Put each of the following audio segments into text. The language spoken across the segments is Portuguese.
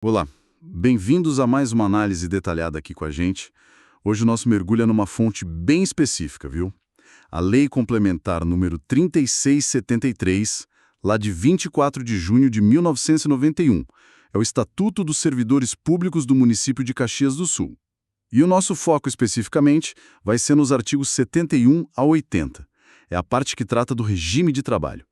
Olá, bem-vindos a mais uma análise detalhada aqui com a gente. Hoje o nosso mergulho é numa fonte bem específica, viu? A Lei Complementar número 3673, lá de 24 de junho de 1991. É o Estatuto dos Servidores Públicos do município de Caxias do Sul. E o nosso foco especificamente vai ser nos artigos 71 a 80. É a parte que trata do regime de trabalho.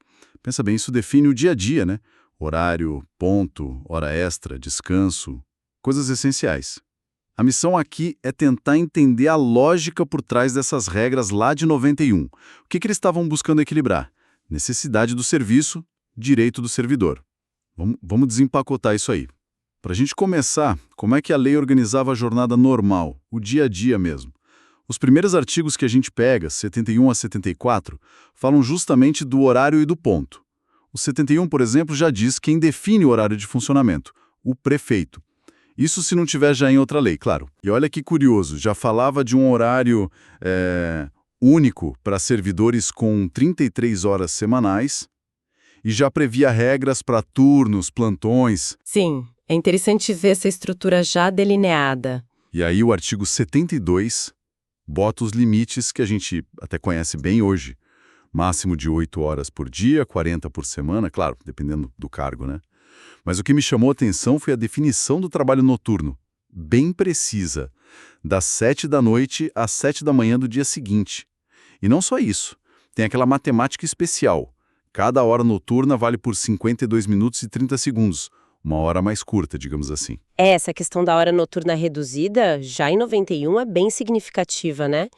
Pensa bem, isso define o dia a dia, né? Horário, ponto, hora extra, descanso, coisas essenciais. A missão aqui é tentar entender a lógica por trás dessas regras lá de 91. O que eles estavam buscando equilibrar? Necessidade do serviço, direito do servidor. Vamos desempacotar isso aí. Para a gente começar, como é que a lei organizava a jornada normal, o dia a dia mesmo? Os primeiros artigos que a gente pega, 71 a 74, falam justamente do horário e do ponto. O 71, por exemplo, já diz quem define o horário de funcionamento, o prefeito. Isso se não tiver já em outra lei, claro. E olha que curioso, já falava de um horário único para servidores com 33 horas semanais e já previa regras para turnos, plantões. Sim, é interessante ver essa estrutura já delineada. E aí o artigo 72 bota os limites que a gente até conhece bem hoje. Máximo de 8 horas por dia, 40 por semana, claro, dependendo do cargo, né? Mas o que me chamou a atenção foi a definição do trabalho noturno, bem precisa, das 7 da noite às 7 da manhã do dia seguinte. E não só isso, tem aquela matemática especial. Cada hora noturna vale por 52 minutos e 30 segundos, uma hora mais curta, digamos assim. Essa questão da hora noturna reduzida, já em 91, é bem significativa, né?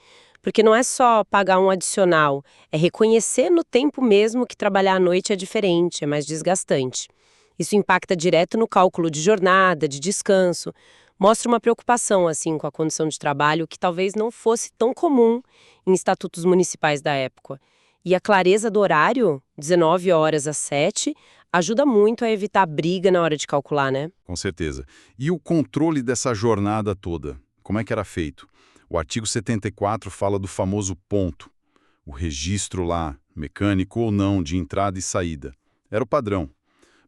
Porque não é só pagar um adicional, é reconhecer no tempo mesmo que trabalhar à noite é diferente, é mais desgastante. Isso impacta direto no cálculo de jornada, de descanso, mostra uma preocupação assim com a condição de trabalho que talvez não fosse tão comum em estatutos municipais da época. E a clareza do horário, 19 horas às 7, ajuda muito a evitar briga na hora de calcular, né? Com certeza. E o controle dessa jornada toda, como é que era feito? O artigo 74 fala do famoso ponto, o registro lá, mecânico ou não, de entrada e saída. Era o padrão.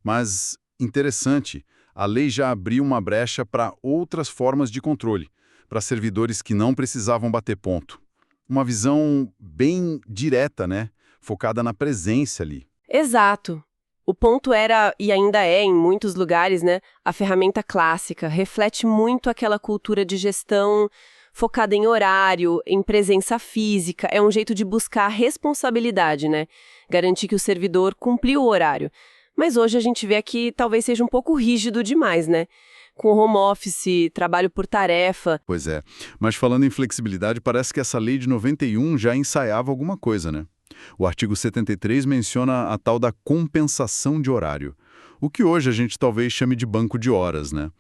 Mas, interessante, a lei já abriu uma brecha para outras formas de controle, para servidores que não precisavam bater ponto. Uma visão bem direta, né? Focada na presença ali. Exato. O ponto era, e ainda é em muitos lugares, né, a ferramenta clássica, reflete muito aquela cultura de gestão focada em horário, em presença física, é um jeito de buscar responsabilidade, né? Garantir que o servidor cumpriu o horário. Mas hoje a gente vê que talvez seja um pouco rígido demais, né? Com home office, trabalho por tarefa. Pois é, mas falando em flexibilidade, parece que essa lei de 91 já ensaiava alguma coisa, né? O artigo 73 menciona a tal da compensação de horário, o que hoje a gente talvez chame de banco de horas, né?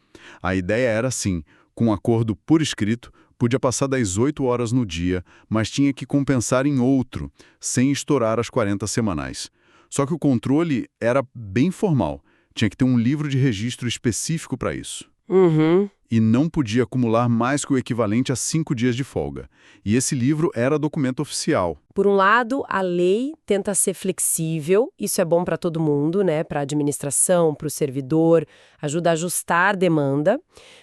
A ideia era assim, com um acordo por escrito, podia passar das 8 horas no dia, mas tinha que compensar em outro, sem estourar as 40 semanais. Só que o controle era bem formal, tinha que ter um livro de registro específico para isso. Uhum. E não podia acumular mais que o equivalente a 5 dias de folga. E esse livro era documento oficial. Por um lado, a lei tenta ser flexível, isso é bom para todo mundo, né? Para a administração, para o servidor, ajuda a ajustar a demanda.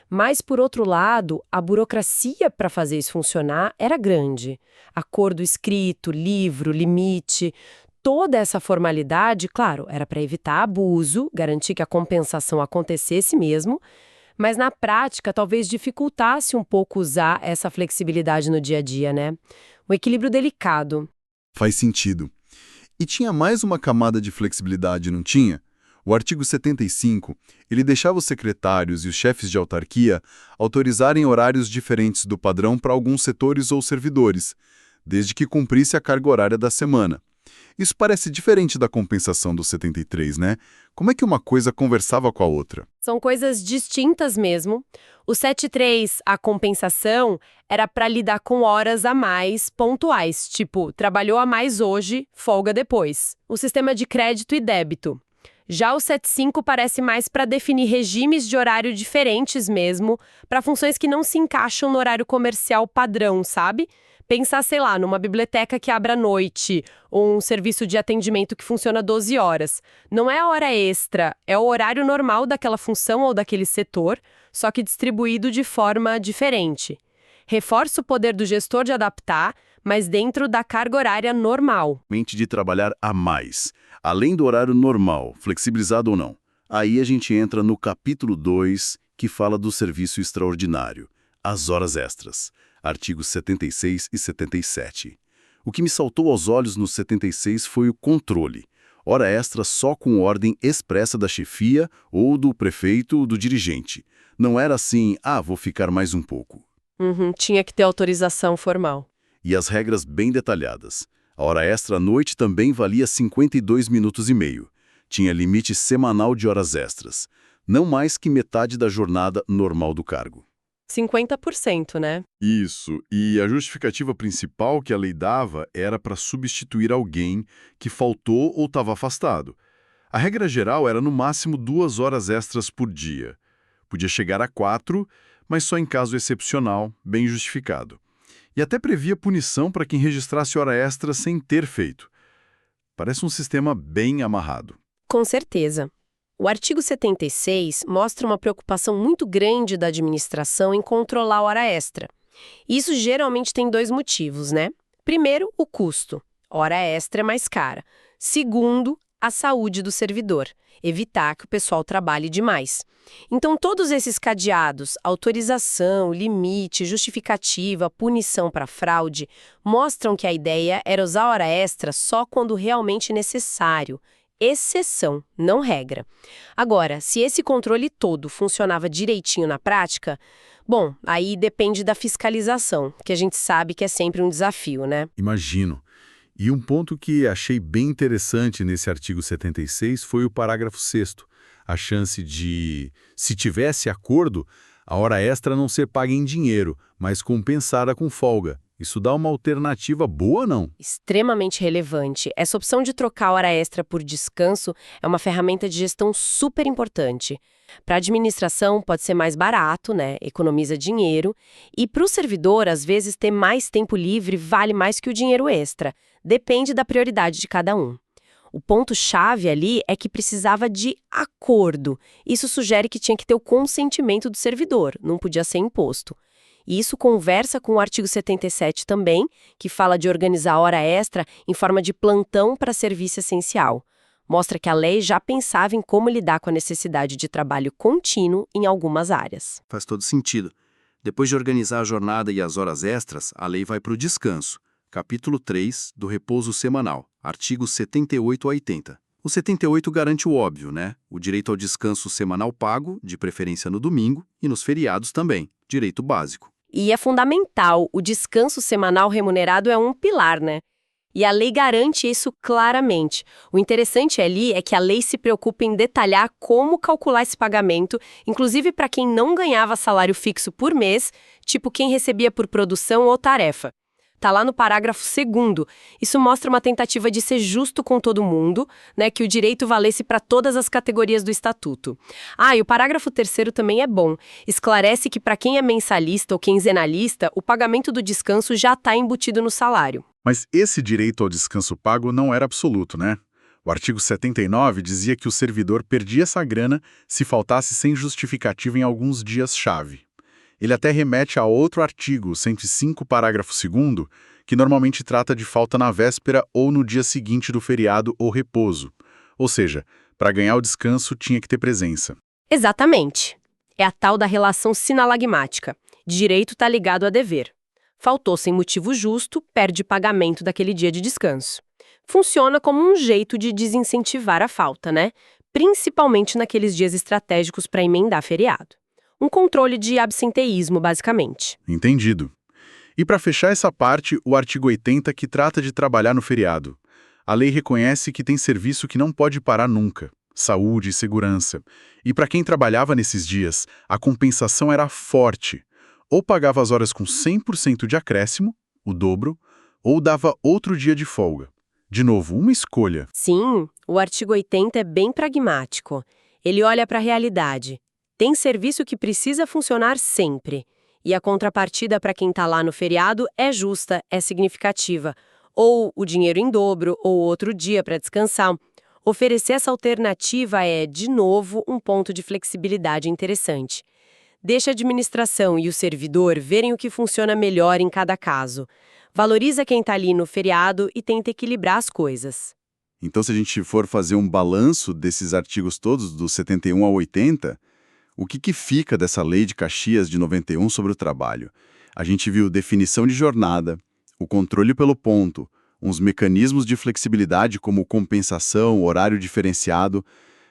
Mas, por outro lado, a burocracia para fazer isso funcionar era grande. Acordo escrito, livro, limite. Toda essa formalidade, claro, era para evitar abuso, garantir que a compensação acontecesse mesmo, mas na prática talvez dificultasse um pouco usar essa flexibilidade no dia a dia, né? Um equilíbrio delicado. Faz sentido. E tinha mais uma camada de flexibilidade, não tinha? O artigo 75, ele deixava os secretários e os chefes de autarquia autorizarem horários diferentes do padrão para alguns setores ou servidores, desde que cumprisse a carga horária da semana. Isso parece diferente da compensação do 73, né? Como é que uma coisa conversava com a outra? São coisas distintas mesmo. O 73, a compensação, era para lidar com horas a mais pontuais, tipo, trabalhou a mais hoje, folga depois. O sistema de crédito e débito. Já o 75 parece mais para definir regimes de horário diferentes mesmo, para funções que não se encaixam no horário comercial padrão, sabe? Pensar, sei lá, numa biblioteca que abre à noite, ou um serviço de atendimento que funciona 12 horas. Não é a hora extra, é o horário normal daquela função ou daquele setor, só que distribuído de forma diferente. Reforça o poder do gestor de adaptar, mas dentro da carga horária normal. Mente de trabalhar a mais, além do horário normal, flexibilizado ou não. Aí a gente entra no capítulo 2, que fala do serviço extraordinário, as horas extras, artigos 76 e 77. O que me saltou aos olhos no 76 foi o controle. Hora extra só com ordem expressa da chefia ou do prefeito ou do dirigente. Não era assim, vou ficar mais um pouco. Tinha que ter autorização formal. E as regras bem detalhadas. A hora extra à noite também valia 52 minutos e meio. Tinha limite semanal de horas extras. Não mais que metade da jornada normal do cargo. 50%, né? Isso, e a justificativa principal que a lei dava era para substituir alguém que faltou ou estava afastado. A regra geral era no máximo 2 horas extras por dia. Podia chegar a 4, mas só em caso excepcional, bem justificado. E até previa punição para quem registrasse hora extra sem ter feito. Parece um sistema bem amarrado. Com certeza. O artigo 76 mostra uma preocupação muito grande da administração em controlar a hora extra. Isso geralmente tem 2 motivos, né? Primeiro, o custo. Hora extra é mais cara. Segundo, a saúde do servidor. Evitar que o pessoal trabalhe demais. Então, todos esses cadeados, autorização, limite, justificativa, punição para fraude, mostram que a ideia era usar a hora extra só quando realmente necessário. Exceção, não regra. Agora, se esse controle todo funcionava direitinho na prática, bom, aí depende da fiscalização, que a gente sabe que é sempre um desafio, né? Imagino. E um ponto que achei bem interessante nesse artigo 76 foi o parágrafo 6º, a chance de, se tivesse acordo, a hora extra não ser paga em dinheiro, mas compensada com folga. Isso dá uma alternativa boa, não? Extremamente relevante. Essa opção de trocar a hora extra por descanso é uma ferramenta de gestão super importante. Para a administração pode ser mais barato, né? Economiza dinheiro. E para o servidor, às vezes, ter mais tempo livre vale mais que o dinheiro extra. Depende da prioridade de cada um. O ponto-chave ali é que precisava de acordo. Isso sugere que tinha que ter o consentimento do servidor, não podia ser imposto. E isso conversa com o artigo 77 também, que fala de organizar a hora extra em forma de plantão para serviço essencial. Mostra que a lei já pensava em como lidar com a necessidade de trabalho contínuo em algumas áreas. Faz todo sentido. Depois de organizar a jornada e as horas extras, a lei vai para o descanso. Capítulo 3 do repouso semanal, artigos 78 a 80. O 78 garante o óbvio, né? O direito ao descanso semanal pago, de preferência no domingo, e nos feriados também, direito básico. E é fundamental, o descanso semanal remunerado é um pilar, né? E a lei garante isso claramente. O interessante ali é que a lei se preocupa em detalhar como calcular esse pagamento, inclusive para quem não ganhava salário fixo por mês, tipo quem recebia por produção ou tarefa. Tá lá no parágrafo 2º. Isso mostra uma tentativa de ser justo com todo mundo, né, que o direito valesse para todas as categorias do estatuto. E o parágrafo 3º também é bom. Esclarece que para quem é mensalista ou quinzenalista, o pagamento do descanso já está embutido no salário. Mas esse direito ao descanso pago não era absoluto, né? O artigo 79 dizia que o servidor perdia essa grana se faltasse sem justificativa em alguns dias-chave. Ele até remete a outro artigo, 105, parágrafo 2º, que normalmente trata de falta na véspera ou no dia seguinte do feriado ou repouso. Ou seja, para ganhar o descanso tinha que ter presença. Exatamente. É a tal da relação sinalagmática. Direito está ligado a dever. Faltou sem motivo justo, perde pagamento daquele dia de descanso. Funciona como um jeito de desincentivar a falta, né? Principalmente naqueles dias estratégicos para emendar feriado. Um controle de absenteísmo, basicamente. Entendido. E para fechar essa parte, o artigo 80 que trata de trabalhar no feriado. A lei reconhece que tem serviço que não pode parar nunca. Saúde e segurança. E para quem trabalhava nesses dias, a compensação era forte. Ou pagava as horas com 100% de acréscimo, o dobro, ou dava outro dia de folga. De novo, uma escolha. Sim, o artigo 80 é bem pragmático. Ele olha para a realidade. Tem serviço que precisa funcionar sempre. E a contrapartida para quem está lá no feriado é justa, é significativa. Ou o dinheiro em dobro, ou outro dia para descansar. Oferecer essa alternativa é, de novo, um ponto de flexibilidade interessante. Deixa a administração e o servidor verem o que funciona melhor em cada caso. Valoriza quem está ali no feriado e tenta equilibrar as coisas. Então, se a gente for fazer um balanço desses artigos todos, dos 71 ao 80, o que fica dessa lei de Caxias de 91 sobre o trabalho? A gente viu definição de jornada, o controle pelo ponto, uns mecanismos de flexibilidade como compensação, horário diferenciado,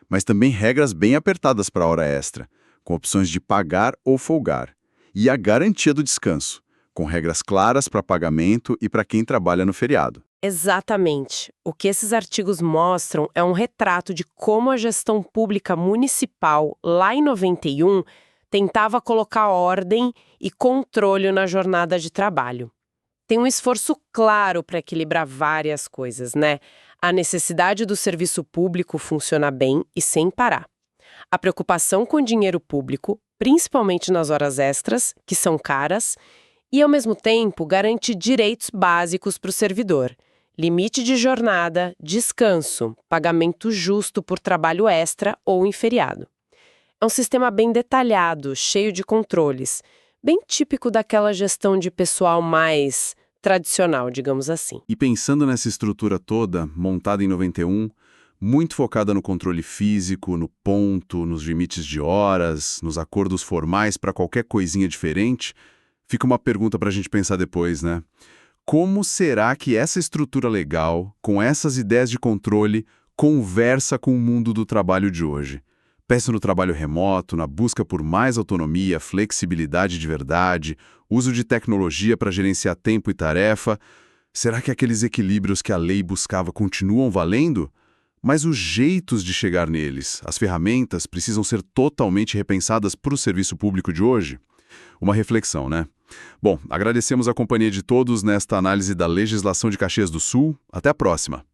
mas também regras bem apertadas para a hora extra, com opções de pagar ou folgar, e a garantia do descanso, com regras claras para pagamento e para quem trabalha no feriado. Exatamente. O que esses artigos mostram é um retrato de como a gestão pública municipal, lá em 91, tentava colocar ordem e controle na jornada de trabalho. Tem um esforço claro para equilibrar várias coisas, né? A necessidade do serviço público funcionar bem e sem parar. A preocupação com o dinheiro público, principalmente nas horas extras, que são caras, e, ao mesmo tempo, garante direitos básicos para o servidor. Limite de jornada, descanso, pagamento justo por trabalho extra ou em feriado. É um sistema bem detalhado, cheio de controles, bem típico daquela gestão de pessoal mais tradicional, digamos assim. E pensando nessa estrutura toda, montada em 91, muito focada no controle físico, no ponto, nos limites de horas, nos acordos formais para qualquer coisinha diferente, fica uma pergunta para a gente pensar depois, né? Como será que essa estrutura legal, com essas ideias de controle, conversa com o mundo do trabalho de hoje? Pensa no trabalho remoto, na busca por mais autonomia, flexibilidade de verdade, uso de tecnologia para gerenciar tempo e tarefa. Será que aqueles equilíbrios que a lei buscava continuam valendo? Mas os jeitos de chegar neles, as ferramentas, precisam ser totalmente repensadas para o serviço público de hoje? Uma reflexão, né? Bom, agradecemos a companhia de todos nesta análise da legislação de Caxias do Sul. Até a próxima!